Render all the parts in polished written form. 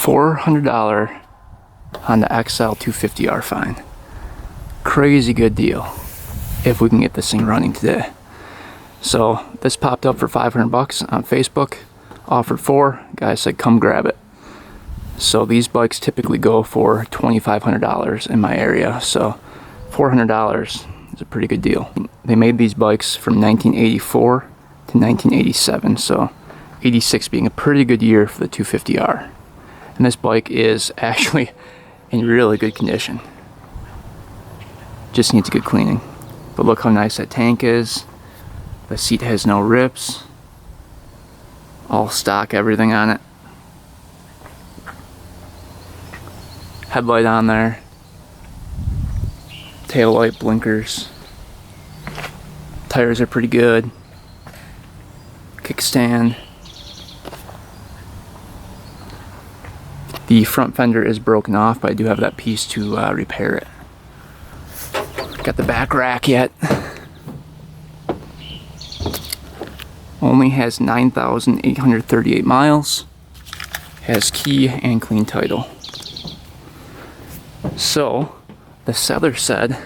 $400 Honda XL250r fine. Crazy good deal if we can get this thing running today. So this popped up for 500 bucks on Facebook. Offered 4. Guy said come grab it. So these bikes typically go for $2,500 in my area. So $400 is a pretty good deal. They made these bikes from 1984 to 1987. So 86 being a pretty good year for the 250R. And this bike is actually in really good condition. Just needs a good cleaning. But look how nice that tank is. The seat has no rips. All stock, everything on it. Headlight on there. Tail light, blinkers. Tires are pretty good. Kickstand. The front fender is broken off, but I do have that piece to repair it. Got the back rack yet. Only has 9,838 miles. Has key and clean title. So, the seller said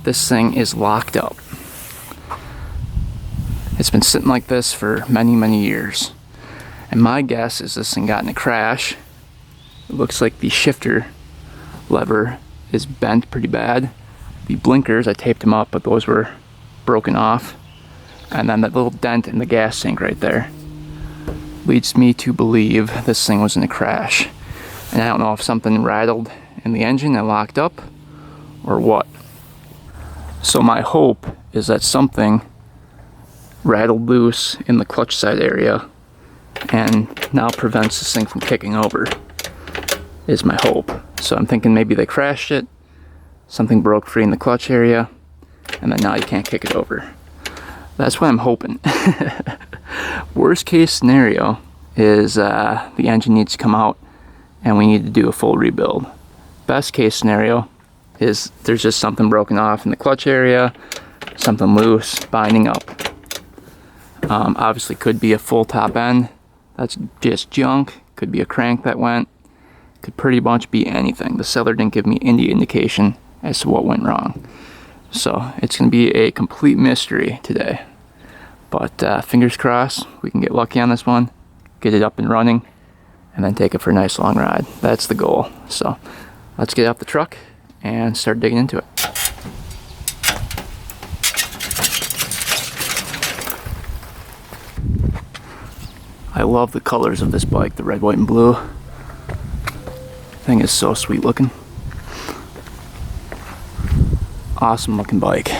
this thing is locked up. It's been sitting like this for many, many years. And my guess is this thing got in a crash. It looks like the shifter lever is bent pretty bad. The blinkers, I taped them up, but those were broken off. And then that little dent in the gas tank right there leads me to believe this thing was in a crash. And I don't know if something rattled in the engine and locked up or what. So my hope is that something rattled loose in the clutch side area and now prevents this thing from kicking over, is my hope. So I'm thinking maybe they crashed it, something broke free in the clutch area, and then now you can't kick it over. That's what I'm hoping. Worst case scenario is the engine needs to come out and we need to do a full rebuild. Best case scenario is there's just something broken off in the clutch area, something loose, binding up. Obviously could be a full top end, that's just junk, could be a crank that went, could pretty much be anything. The seller didn't give me any indication as to what went wrong. So it's going to be a complete mystery today. But fingers crossed we can get lucky on this one, get it up and running, and then take it for a nice long ride. That's the goal. So let's get out the truck and start digging into it. I love the colors of this bike, the red, white, and blue. Thing is so sweet looking. Awesome looking bike.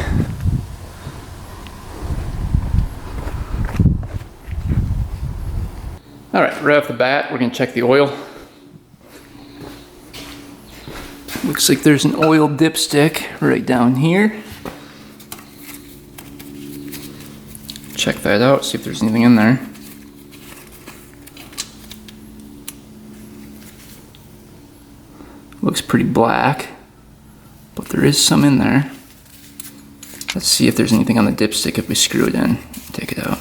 Alright, right off the bat, we're going to check the oil. Looks like there's an oil dipstick right down here. Check that out, see if there's anything in there. Looks pretty black, but there is some in there. Let's see if there's anything on the dipstick if we screw it in. Take it out.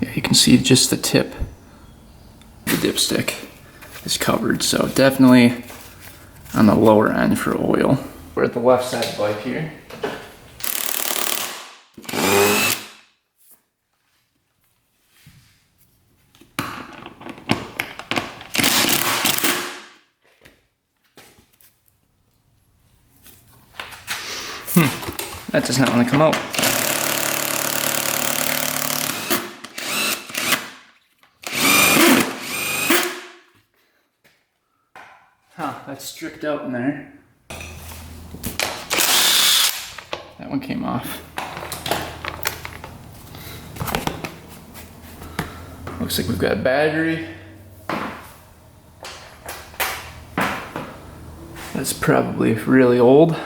Yeah, you can see just the tip of the dipstick is covered, so definitely on the lower end for oil. We're at the left side of the bike here. That does not want to come out. Huh, that's stripped out in there. That one came off. Looks like we've got a battery. That's probably really old.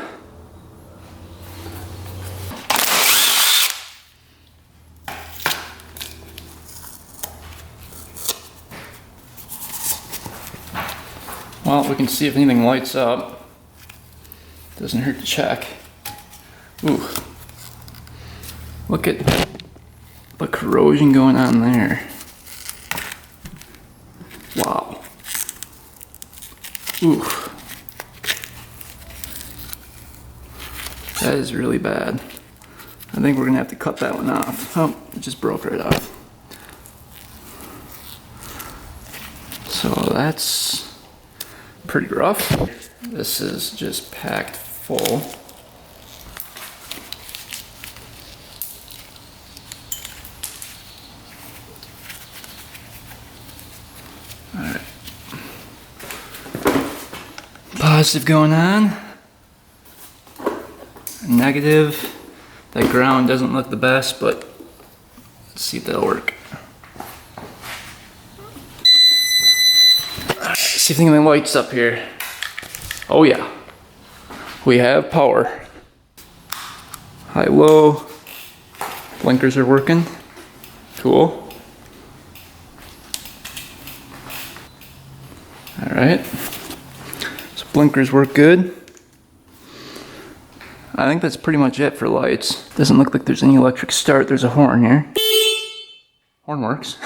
Well, we can see if anything lights up. Doesn't hurt to check. Ooh. Look at the corrosion going on there. Wow. Ooh. That is really bad. I think we're gonna have to cut that one off. Oh, it just broke right off. So that's pretty rough. This is just packed full. Alright. Positive going on. Negative. That ground doesn't look the best, but let's see if that'll work. Alright, see if anything lights up here. Oh yeah. We have power. High, low. Blinkers are working. Cool. Alright. So blinkers work good. I think that's pretty much it for lights. Doesn't look like there's any electric start. There's a horn here. Horn works.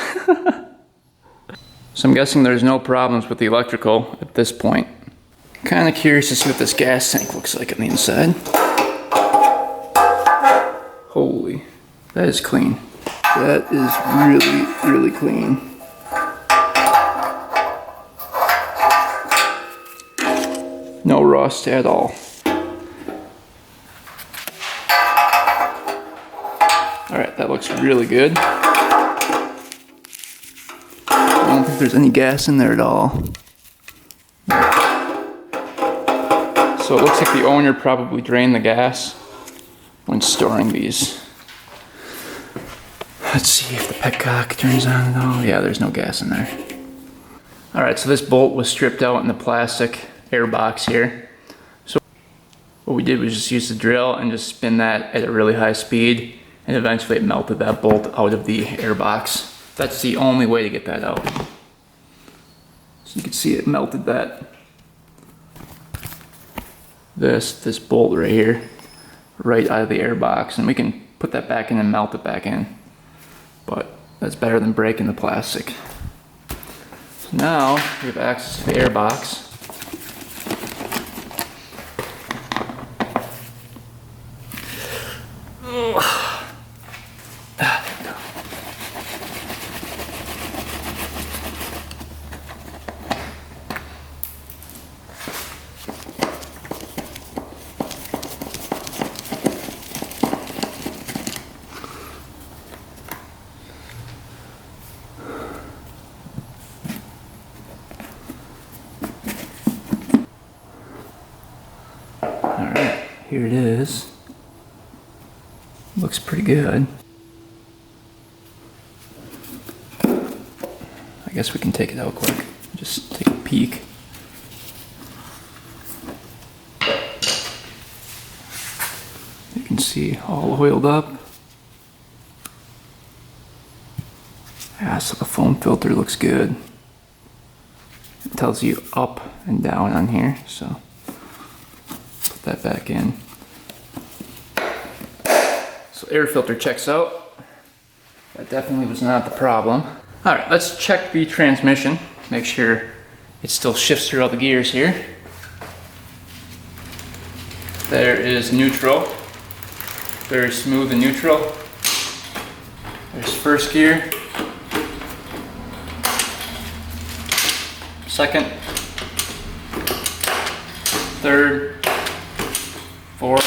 So I'm guessing there's no problems with the electrical at this point. Kind of curious to see what this gas tank looks like on the inside. Holy, that is clean. That is really, really clean. No rust at all. Alright, that looks really good. I don't think there's any gas in there at all. So it looks like the owner probably drained the gas when storing these. Let's see if the petcock turns on at all. Yeah, there's no gas in there. Alright, so this bolt was stripped out in the plastic air box here. So what we did was just use the drill and just spin that at a really high speed, and eventually it melted that bolt out of the air box. That's the only way to get that out. So you can see it melted that. This bolt right here, right out of the air box, and we can put that back in and melt it back in. But that's better than breaking the plastic. So now we have access to the air box. Alright, here it is. Looks pretty good. I guess we can take it out quick. Just take a peek. You can see all oiled up. Yeah, so the foam filter looks good. It tells you up and down on here, so put that back in. So air filter checks out. That definitely was not the problem. All right, let's check the transmission. Make sure it still shifts through all the gears here. There is neutral. Very smooth and neutral. There's first gear. Second. Third. Fourth.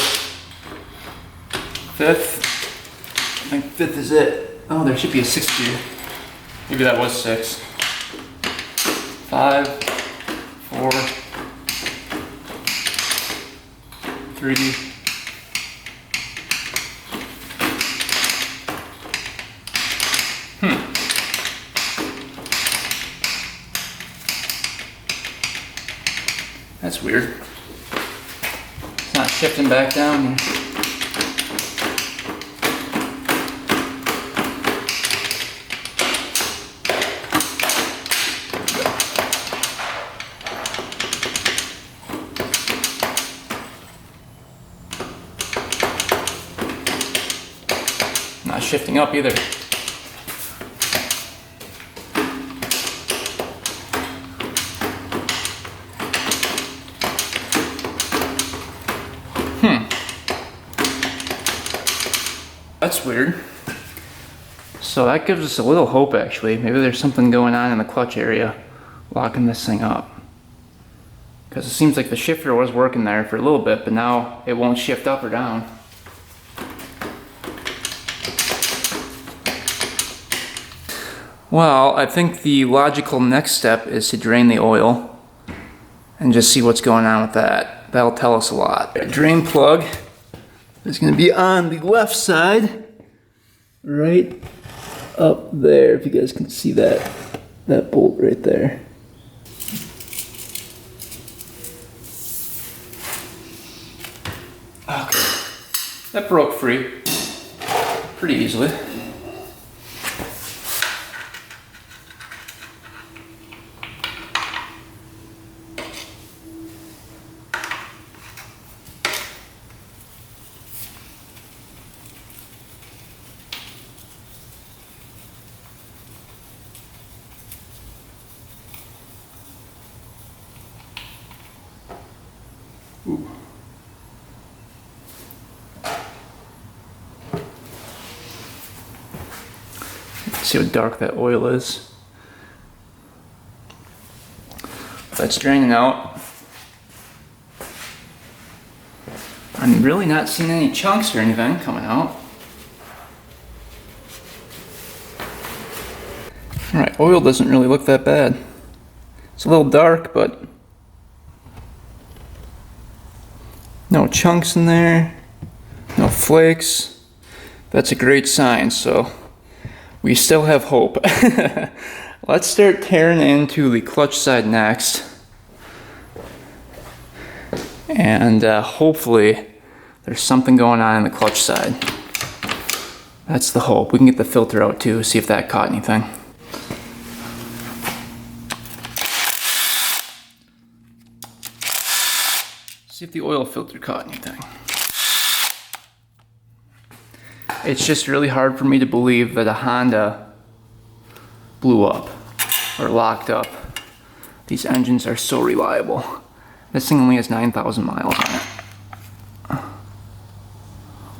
Fifth. I think fifth is it. Oh, there should be a sixth gear. Maybe that was 6. 5, 4, 3, 2. That's weird. It's not shifting back down here. shifting up either. That's weird. So that gives us a little hope actually. Maybe there's something going on in the clutch area locking this thing up. Because it seems like the shifter was working there for a little bit, but now it won't shift up or down. Well, I think the logical next step is to drain the oil and just see what's going on with that. That'll tell us a lot. The drain plug is going to be on the left side, right up there, if you guys can see that bolt right there. Okay, that broke free pretty easily. Ooh. See how dark that oil is. That's draining out. I'm really not seeing any chunks or anything coming out. Alright, oil doesn't really look that bad. It's a little dark, but no chunks in there, no flakes. That's a great sign, so we still have hope. Let's start tearing into the clutch side next. And hopefully there's something going on in the clutch side. That's the hope. We can get the filter out too, see if that caught anything. See if the oil filter caught anything. It's just really hard for me to believe that a Honda blew up or locked up. These engines are so reliable. This thing only has 9,000 miles on it.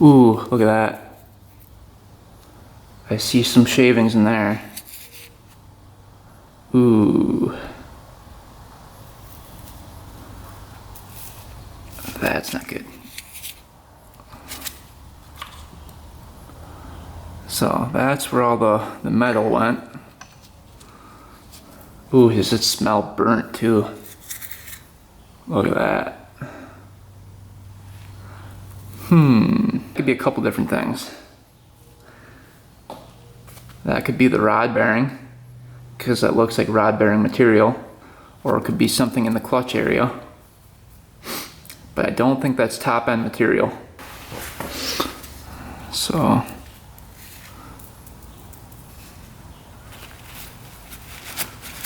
Ooh, look at that. I see some shavings in there. Ooh. That's not good. So that's where all the metal went. Ooh, does it smell burnt too? Look at that. Could be a couple different things. That could be the rod bearing, because that looks like rod bearing material. Or it could be something in the clutch area. But I don't think that's top end material. So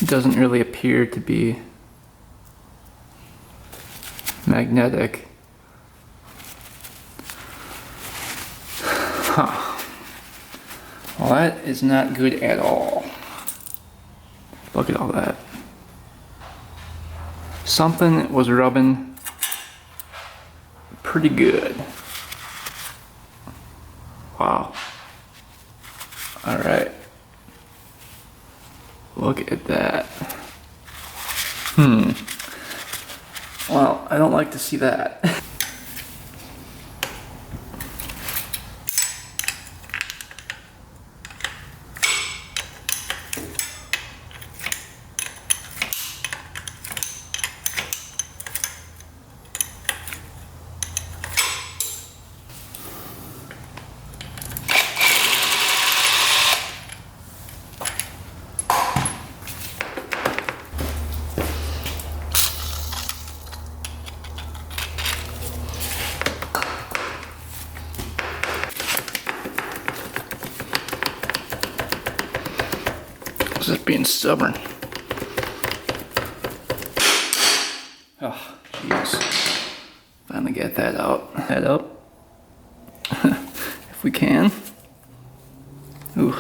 it doesn't really appear to be magnetic. Huh. Well, that is not good at all. Look at all that. Something was rubbing pretty good. Wow. Alright. Look at that. Well, I don't like to see that. Just being stubborn. Oh, jeez. Finally get that out. Head up. If we can. Ooh,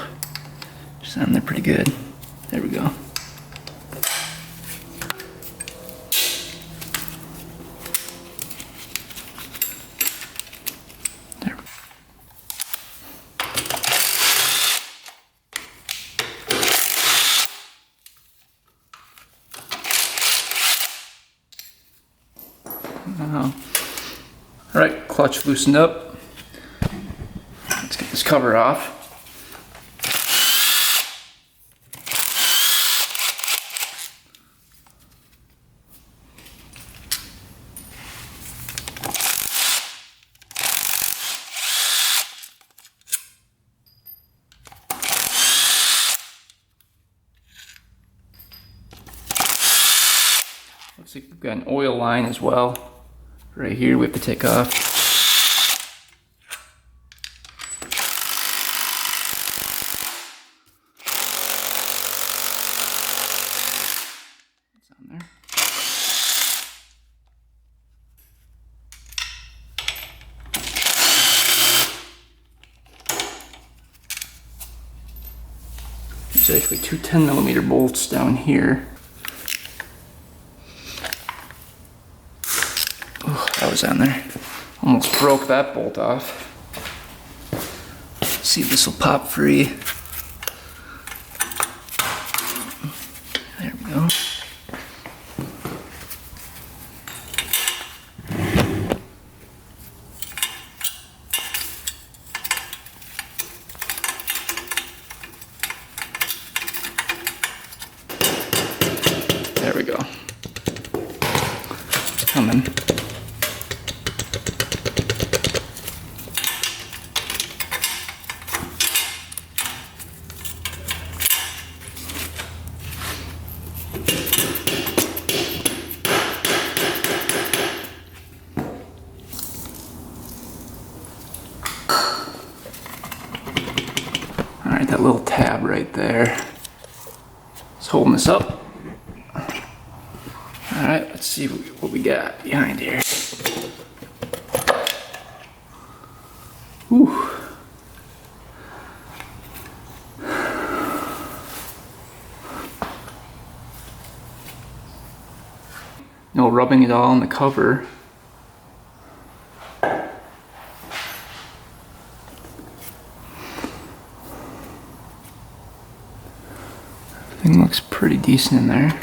just on there pretty good. There we go. There. All right, clutch loosened up. Let's get this cover off. Looks like we've got an oil line as well. Right here we have to take off. What's on there? There's actually two 10mm bolts down here. That was on there. Almost broke that bolt off. Let's see if this will pop free. There we go. There we go. It's coming. Alright, that little tab right there is holding this up. Alright, let's see what we got behind here. Whew. No rubbing it all on the cover. Everything looks pretty decent in there.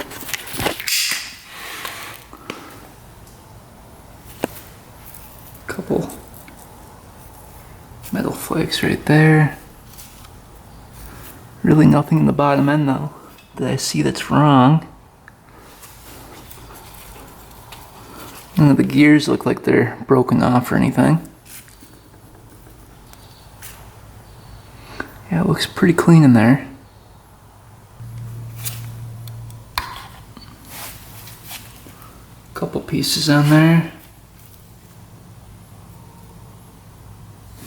Couple metal flakes right there. Really nothing in the bottom end though that I see that's wrong. None of the gears look like they're broken off or anything. Yeah, it looks pretty clean in there. Couple pieces on there.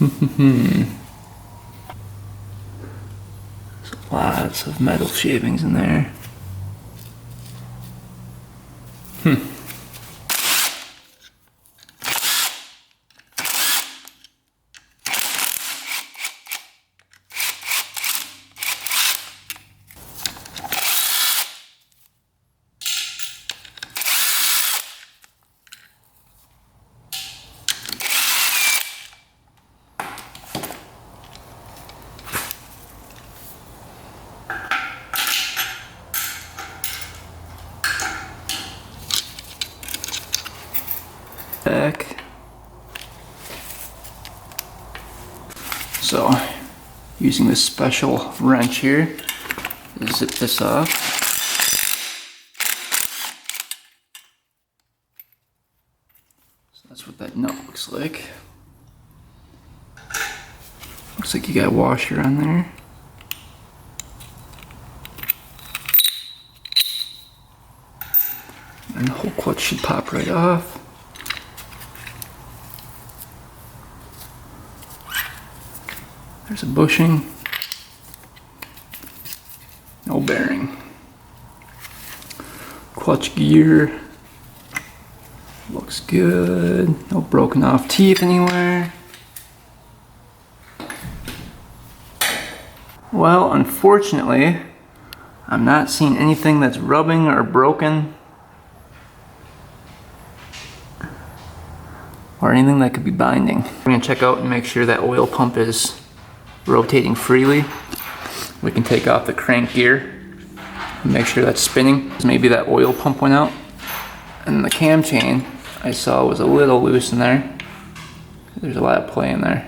There's lots of metal shavings in there. Back. So, using this special wrench here to zip this off. So that's what that nut looks like. Looks like you got a washer on there. And the whole clutch should pop right off. There's a bushing. No bearing. Clutch gear. Looks good. No broken off teeth anywhere. Well, unfortunately, I'm not seeing anything that's rubbing or broken or anything that could be binding. I'm gonna check out and make sure that oil pump is rotating freely. We can take off the crank gear and make sure that's spinning. Maybe that oil pump went out. And the cam chain I saw was a little loose in there. There's a lot of play in there.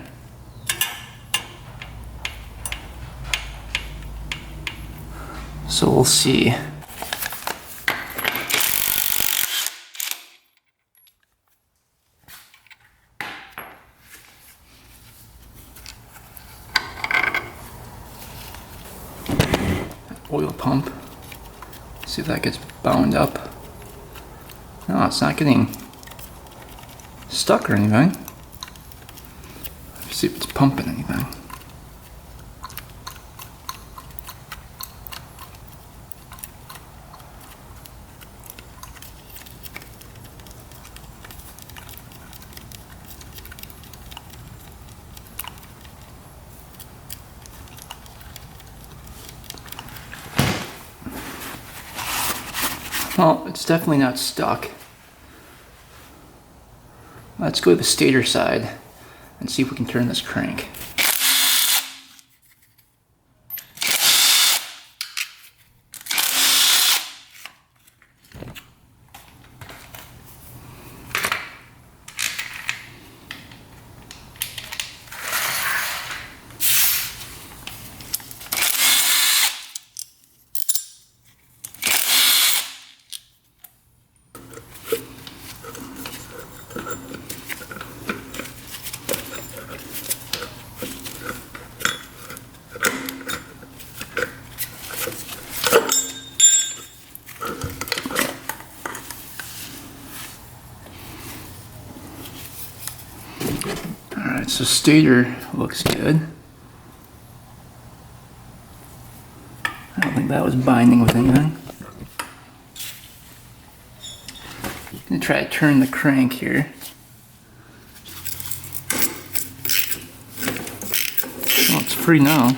So we'll see. Oil pump. See if that gets bound up. No, it's not getting stuck or anything. Let's see if it's pumping anything. Well, it's definitely not stuck. Let's go to the stator side and see if we can turn this crank. Alright, so stator looks good. I don't think that was binding with anything. I'm gonna try to turn the crank here. Oh, it's free now.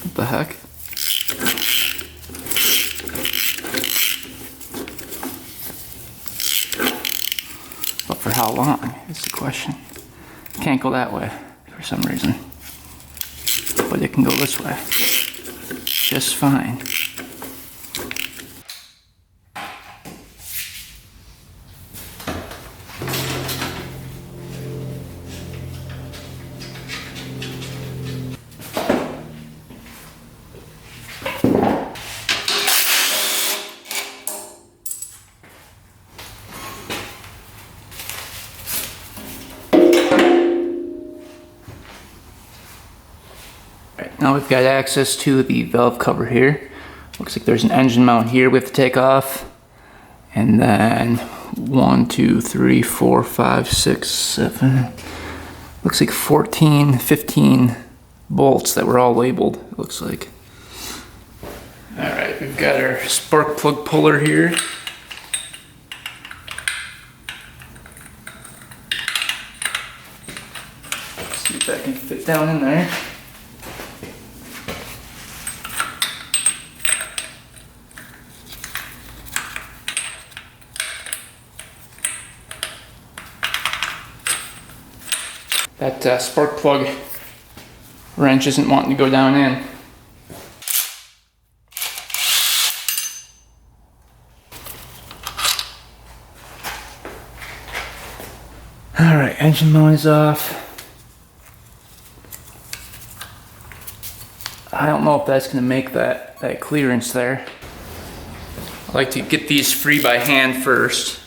What the heck? But for how long is the question. Can't go that way for some reason. But it can go this way. Just fine. Now we've got access to the valve cover here. Looks like there's an engine mount here we have to take off. And then 1, 2, 3, 4, 5, 6, 7. Looks like 14, 15 bolts that were all labeled, it looks like. Alright, we've got our spark plug puller here. Let's see if that can fit down in there. That spark plug wrench isn't wanting to go down in. Alright, engine mount is off. I don't know if that's going to make that clearance there. I like to get these free by hand first.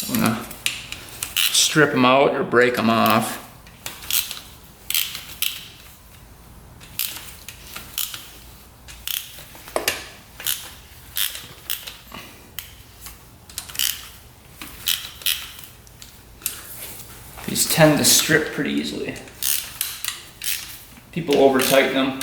I'm gonna strip them out or break them off. These tend to strip pretty easily. People over tighten them.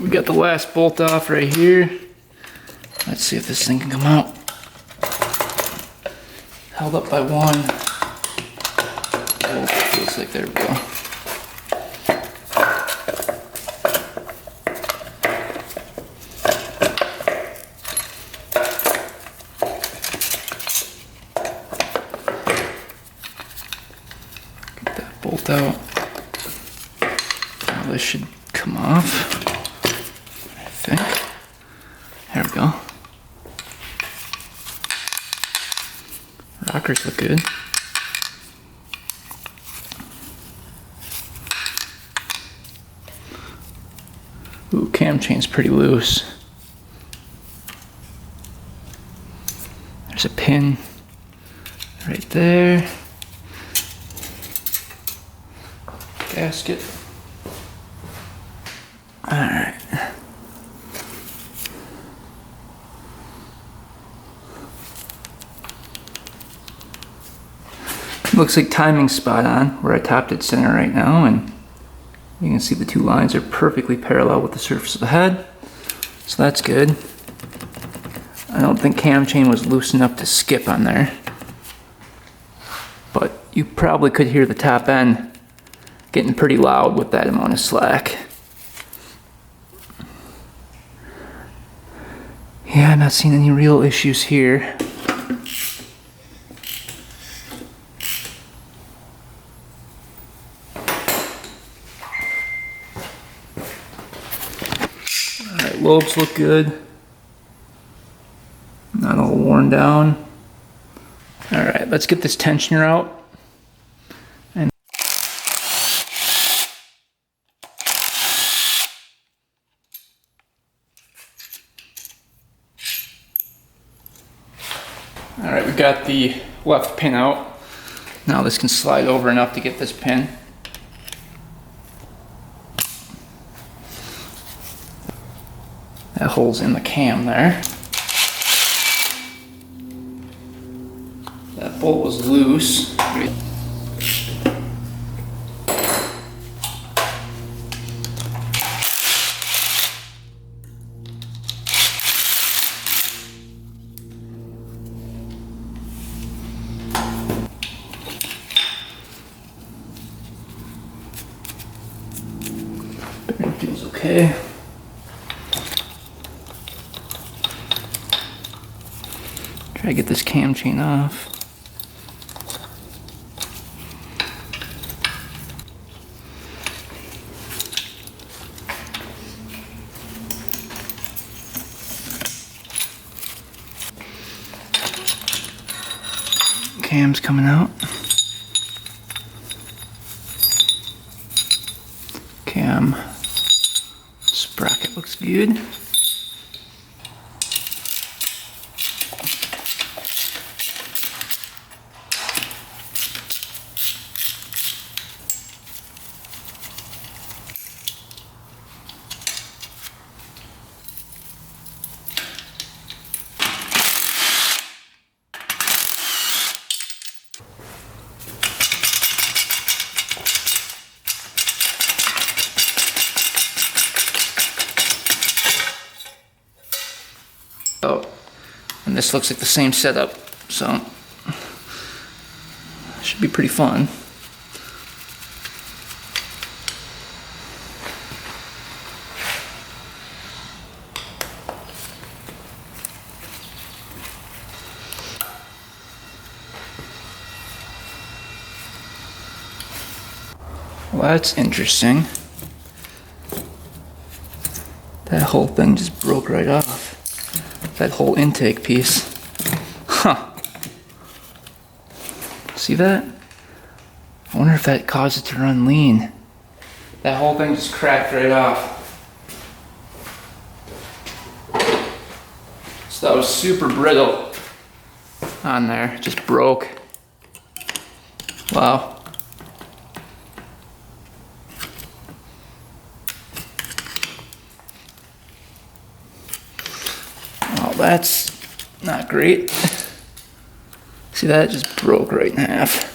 We got the last bolt off right here. Let's see if this thing can come out. Held up by one. Oh, feels like there we go. Get that bolt out. Now this should come off, I think. There we go. Rockers look good. Ooh, cam chain's pretty loose. There's a pin right there. Gasket. Alright. Looks like timing's spot on where I topped it center right now, and you can see the two lines are perfectly parallel with the surface of the head, so that's good. I don't think cam chain was loose enough to skip on there, but you probably could hear the top end getting pretty loud with that amount of slack. Yeah, I'm not seeing any real issues here. Alright, lobes look good. Not all worn down. Alright, let's get this tensioner out. Alright, we got the left pin out. Now this can slide over enough to get this pin. That hole's in the cam there. That bolt was loose. Bearing feels okay. Try to get this cam chain off. Cam's coming out. Cam sprocket looks good. Oh, and this looks like the same setup, so should be pretty fun. Well, that's interesting. That whole thing just broke right off. That whole intake piece. Huh. See that? I wonder if that caused it to run lean. That whole thing just cracked right off. So that was super brittle on there. It just broke. Wow. Oh, that's not great. See that? It just broke right in half.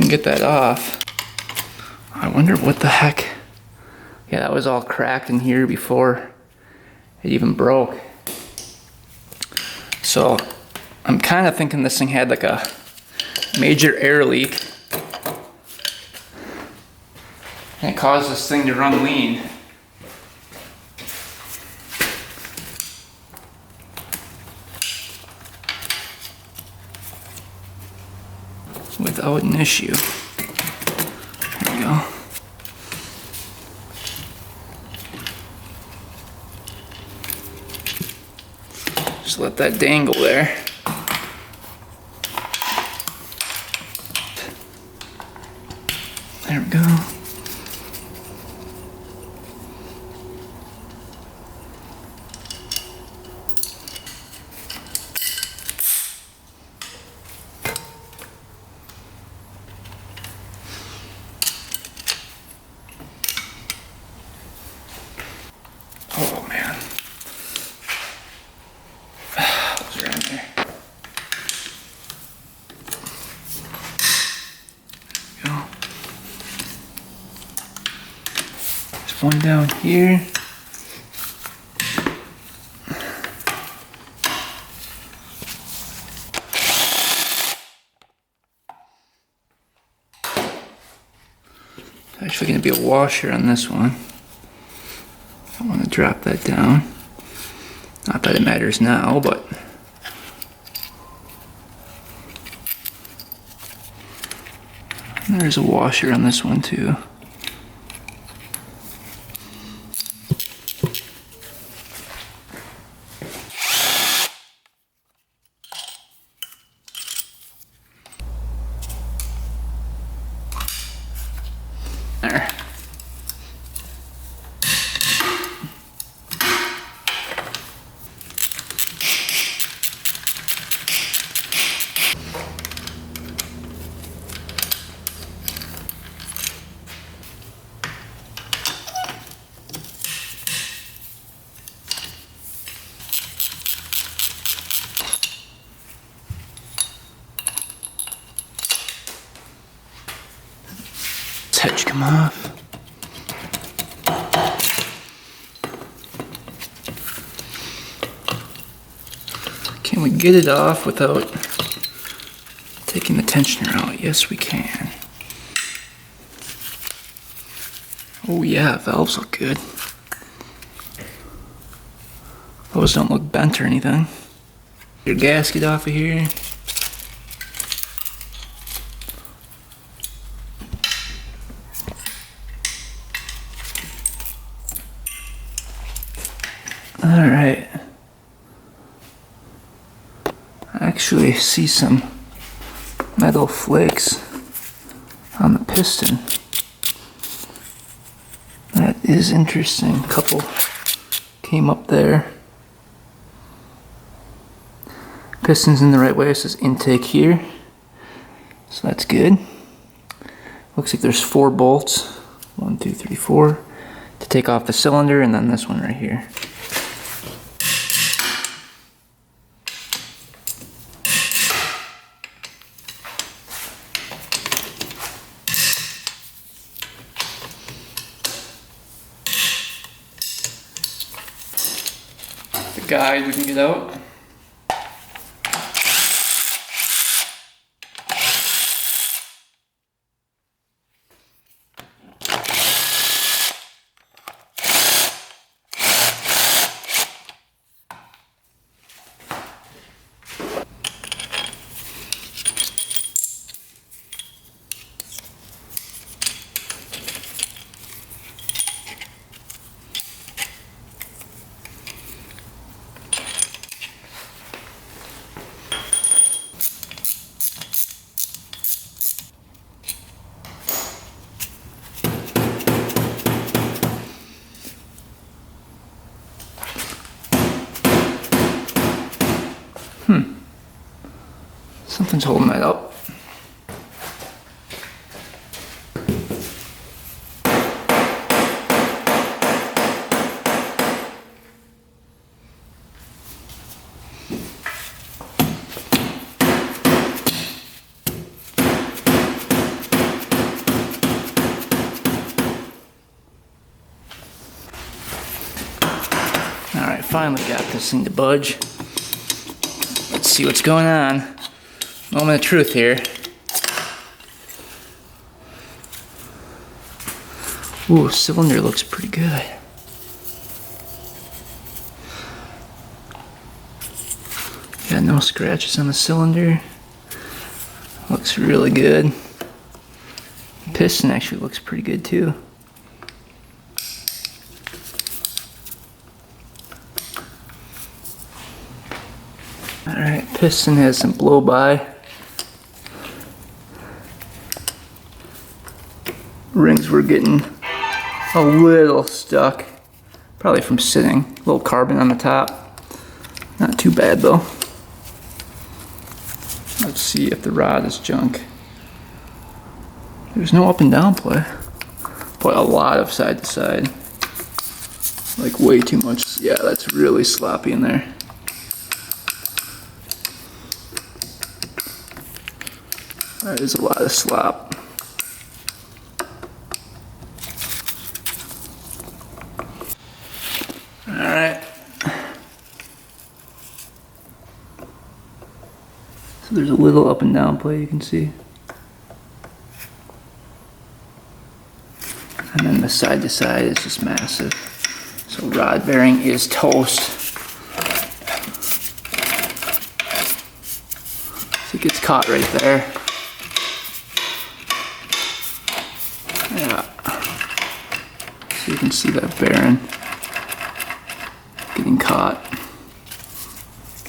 can get that off. I wonder what the heck. Yeah, that was all cracked in here before it even broke. So I'm kind of thinking this thing had like a major air leak. And it caused this thing to run lean. Without an issue. There we go. Just let that dangle there. There we go. Oh man. Those are in there. There we go. There's one down here. There's actually going to be a washer on this one. I want to drop that down. Not that it matters now, but there's a washer on this one too. There. Hedge come off. Can we get it off without taking the tensioner out? Yes, we can. Oh yeah, valves look good. Those don't look bent or anything. Your gasket off of here. Alright. I actually see some metal flakes on the piston. That is interesting. A couple came up there. Piston's in the right way. It says intake here. So that's good. Looks like there's 4 bolts. 1, 2, 3, 4. To take off the cylinder, and then this one right here. Guide we can get out. Something's holding that up. finally got this thing to budge. Let's see what's going on. Moment of truth here. Ooh, cylinder looks pretty good. Got no scratches on the cylinder. Looks really good. Piston actually looks pretty good too. Alright, piston has some blow by. Rings were getting a little stuck, probably from sitting. A little carbon on the top. Not too bad though. Let's see if the rod is junk. There's no up and down play. But a lot of side to side. Like way too much. Yeah, that's really sloppy in there. That is a lot of slop. Alright. So there's a little up and down play you can see. And then the side to side is just massive. So rod bearing is toast. So it gets caught right there. Yeah. So you can see that bearing getting caught.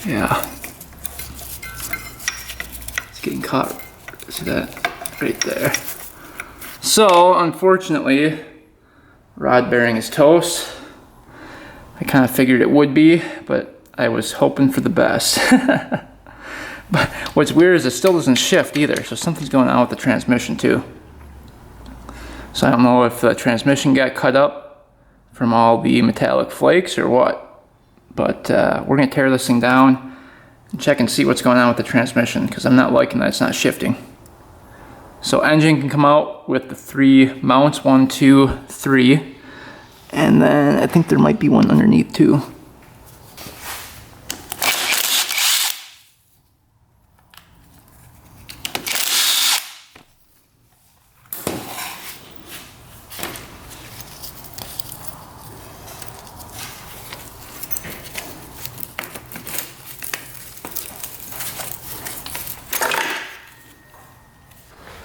Yeah. It's getting caught. See that right there. So unfortunately, rod bearing is toast. I kind of figured it would be, but I was hoping for the best. But what's weird is it still doesn't shift either, so something's going on with the transmission too. So I don't know if the transmission got cut up from all the metallic flakes or what. But we're going to tear this thing down and check and see what's going on with the transmission, because I'm not liking that it's not shifting. So engine can come out with the 3 mounts, 1, 2, 3. And then I think there might be one underneath too.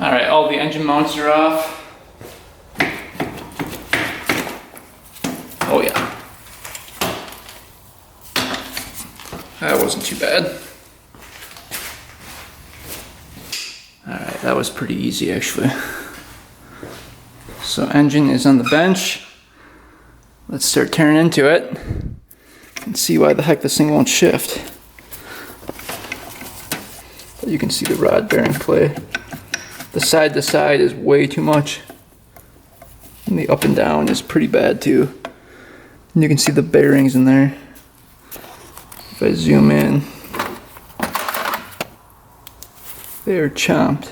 Alright, all the engine mounts are off. Oh yeah. That wasn't too bad. Alright, that was pretty easy actually. So engine is on the bench. Let's start tearing into it and see why the heck this thing won't shift. But you can see the rod bearing play. The side to side is way too much. And the up and down is pretty bad too. And you can see the bearings in there. If I zoom in, they are chomped.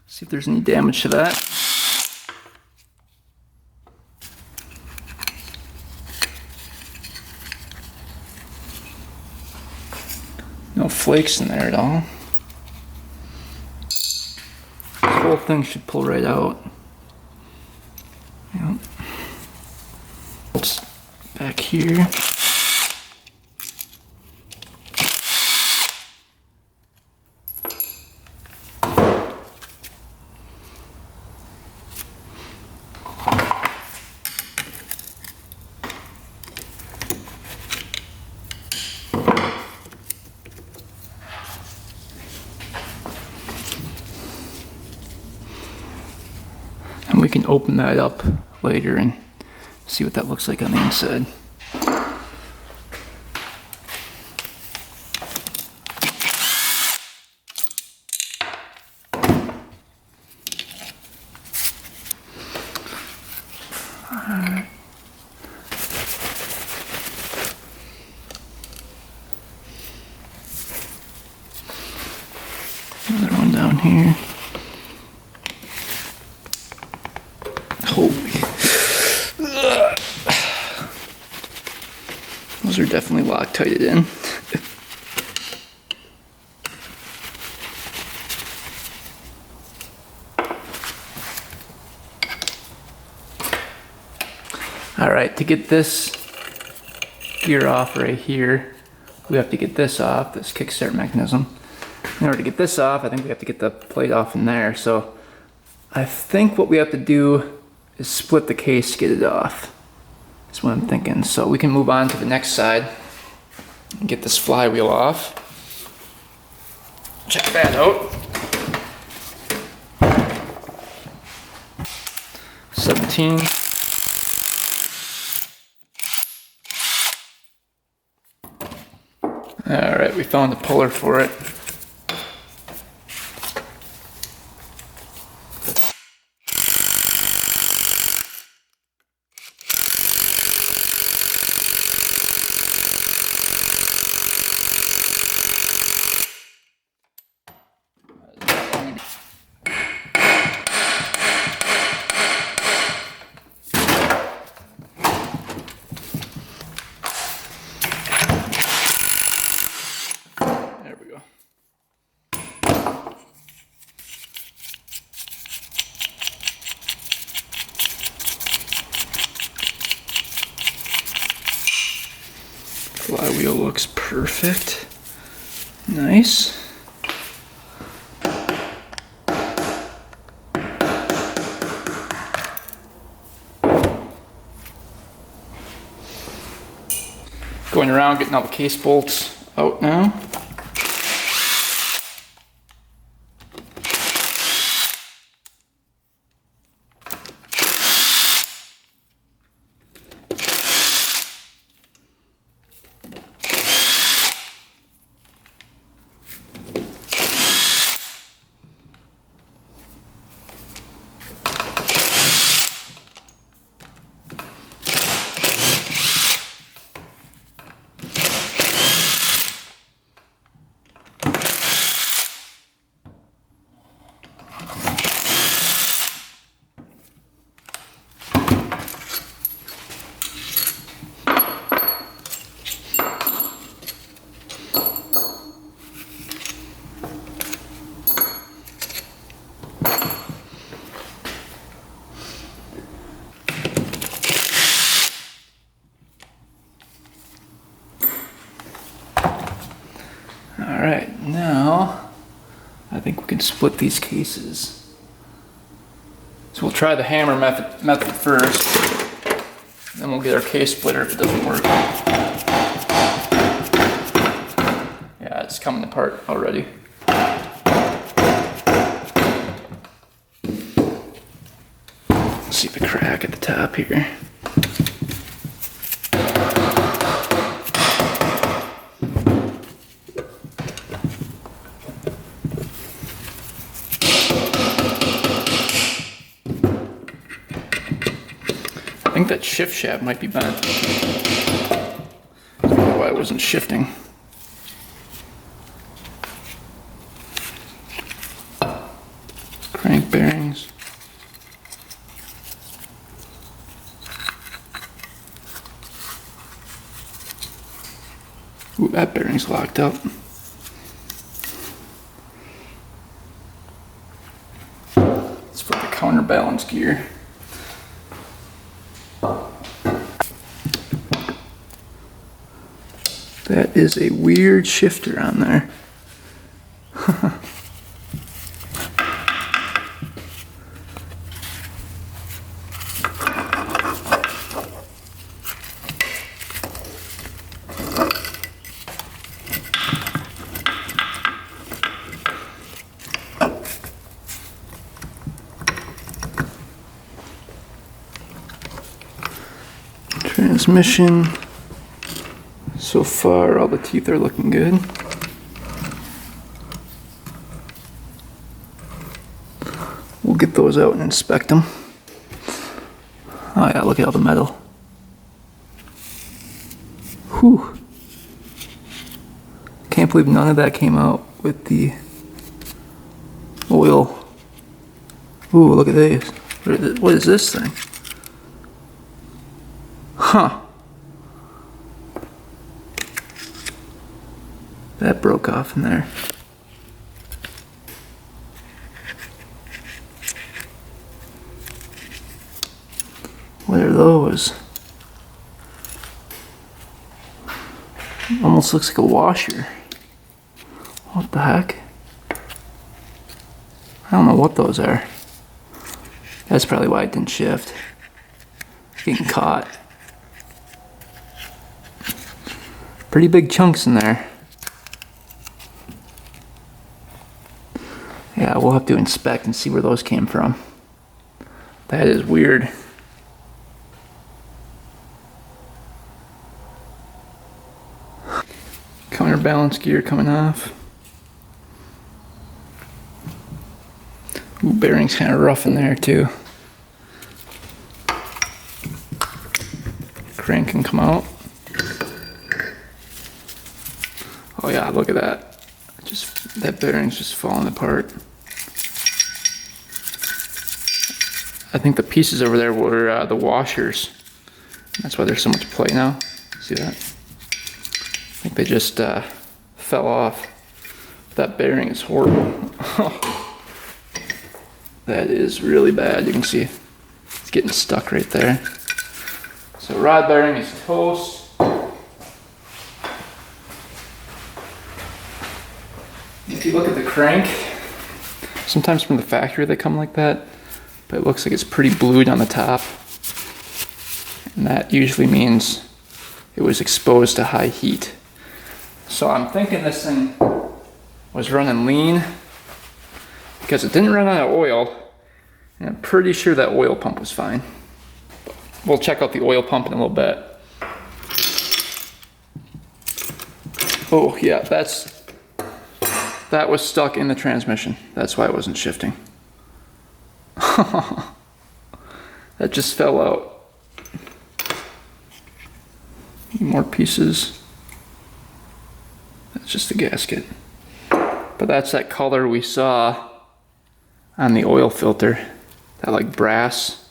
See if there's any damage to that. No flakes in there at all. This whole thing should pull right out. Yep. It's back here. And we can open that up later and see what that looks like on the inside. Alright. Another one down here. Holy. definitely Loctite it in. Alright, to get this gear off right here, we have to get this off, this kickstart mechanism. In order to get this off, I think we have to get the plate off in there. So I think what we have to do is split the case to get it off. That's what I'm thinking. So we can move on to the next side and get this flywheel off. Check that out. 17. Alright, we found the puller for it. There we go. Flywheel looks perfect. Nice. Going around getting all the case bolts out now. Alright, now I think we can split these cases. So we'll try the hammer method first, then we'll get our case splitter if it doesn't work. Yeah, it's coming apart already. See the crack at the top here. I think that shift shaft might be bent. That's probably why it wasn't shifting. Crank bearings. Ooh, that bearing's locked up. It's for the counterbalance gear. That is a weird shifter on there. Transmission. So far, all the teeth are looking good. We'll get those out and inspect them. Oh yeah, look at all the metal. Whew. Can't believe none of that came out with the oil. Ooh, look at these. What is this thing? Huh. That broke off in there. What are those? Almost looks like a washer. What the heck? I don't know what those are. That's probably why it didn't shift. Getting caught. Pretty big chunks in there. Yeah, we'll have to inspect and see where those came from. That is weird. Counterbalance gear coming off. Ooh, bearing's kind of rough in there too. Crank can come out. Oh yeah, look at that. Just that bearing's just falling apart. I think the pieces over there were the washers. That's why there's so much play now. See that? I think they just fell off. That bearing is horrible. That is really bad. You can see it's getting stuck right there. So rod bearing is toast. If you look at the crank, sometimes from the factory they come like that, but it looks like it's pretty blued on the top. And that usually means it was exposed to high heat. So I'm thinking this thing was running lean because it didn't run out of oil, and I'm pretty sure that oil pump was fine. We'll check out the oil pump in a little bit. Oh yeah, that was stuck in the transmission. That's why it wasn't shifting. That just fell out. More pieces. That's just the gasket. But that's that color we saw on the oil filter. That like brass.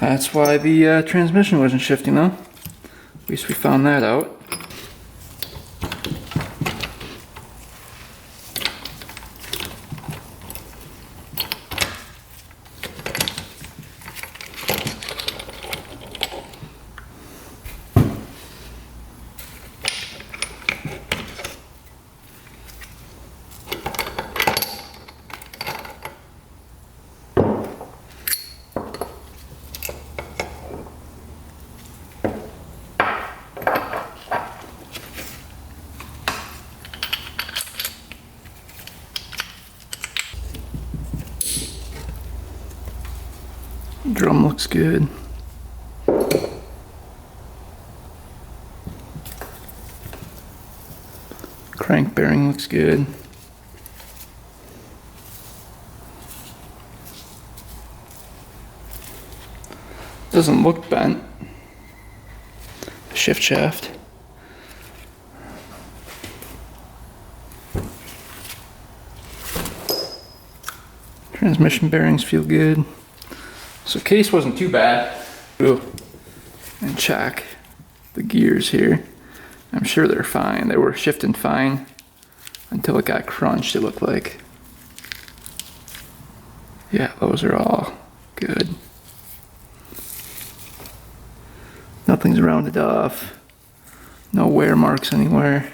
That's why the transmission wasn't shifting though. At least we found that out. Drum looks good. Crank bearing looks good. Doesn't look bent. Shift shaft. Transmission bearings feel good. So case wasn't too bad. Ooh. And check the gears here. I'm sure they're fine. They were shifting fine until it got crunched, it looked like. Yeah, those are all good. Nothing's rounded off. No wear marks anywhere.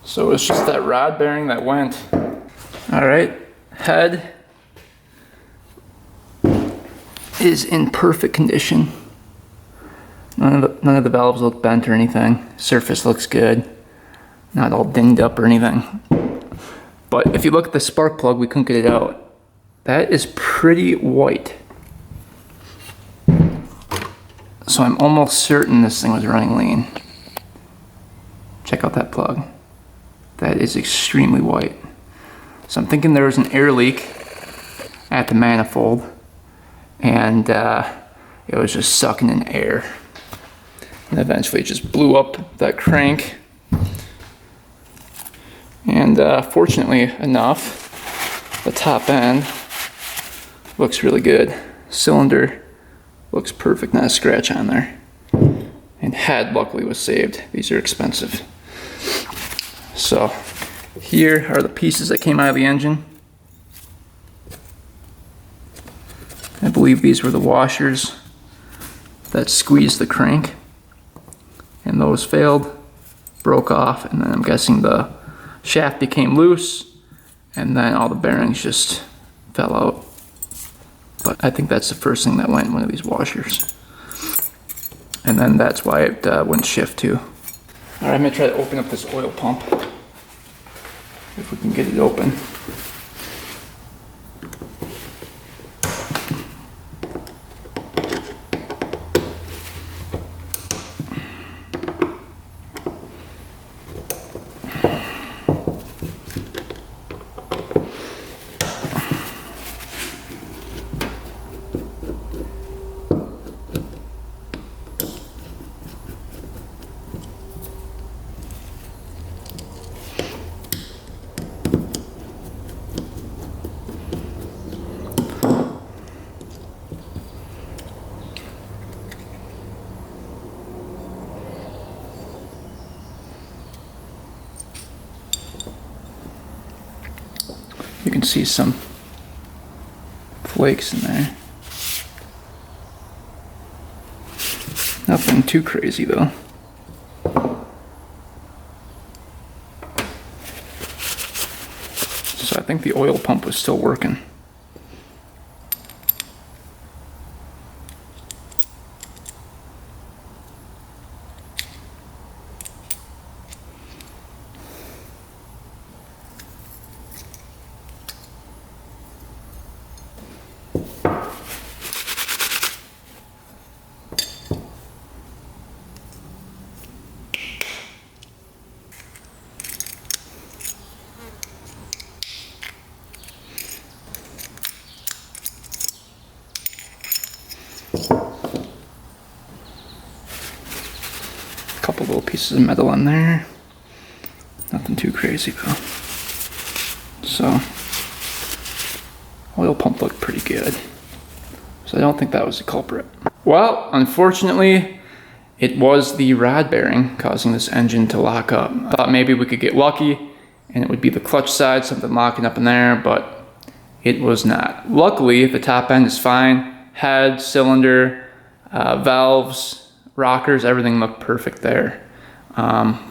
So it's just that rod bearing that went. All right, head is in perfect condition. None of the valves look bent or anything. Surface looks good. Not all dinged up or anything. But if you look at the spark plug, we couldn't get it out. That is pretty white. So I'm almost certain this thing was running lean. Check out that plug. That is extremely white. So I'm thinking there was an air leak at the manifold, and it was just sucking in air. And eventually it just blew up that crank. And fortunately enough, the top end looks really good. Cylinder looks perfect, not a scratch on there. And head luckily was saved. These are expensive. So here are the pieces that came out of the engine. I believe these were the washers that squeezed the crank, and those failed, broke off, and then I'm guessing the shaft became loose, and then all the bearings just fell out. But I think that's the first thing that went in one of these washers. And then that's why it wouldn't shift too. All right, I'm gonna try to open up this oil pump. If we can get it open. You can see some flakes in there. Nothing too crazy though. So I think the oil pump was still working. Couple little pieces of metal in there. Nothing too crazy though. So, oil pump looked pretty good. So I don't think that was the culprit. Well, unfortunately, it was the rod bearing causing this engine to lock up. I thought maybe we could get lucky and it would be the clutch side, something locking up in there, but it was not. Luckily, the top end is fine. Head, cylinder, valves, rockers, everything looked perfect there.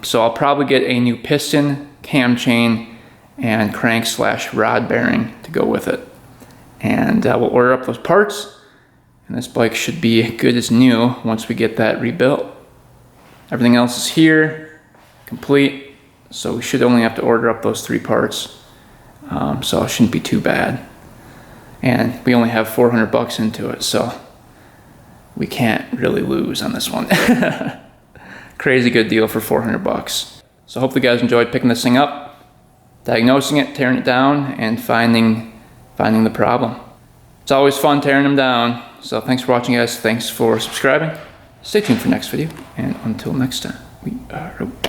So I'll probably get a new piston, cam chain, and crank / rod bearing to go with it. And we'll order up those parts, and this bike should be good as new once we get that rebuilt. Everything else is here, complete, so we should only have to order up those 3 parts. So it shouldn't be too bad. And we only have 400 bucks into it, so we can't really lose on this one. Crazy good deal for 400 bucks. So hopefully you guys enjoyed picking this thing up, diagnosing it, tearing it down, and finding the problem. It's always fun tearing them down. So thanks for watching, guys. Thanks for subscribing. Stay tuned for next video, and until next time, we are out.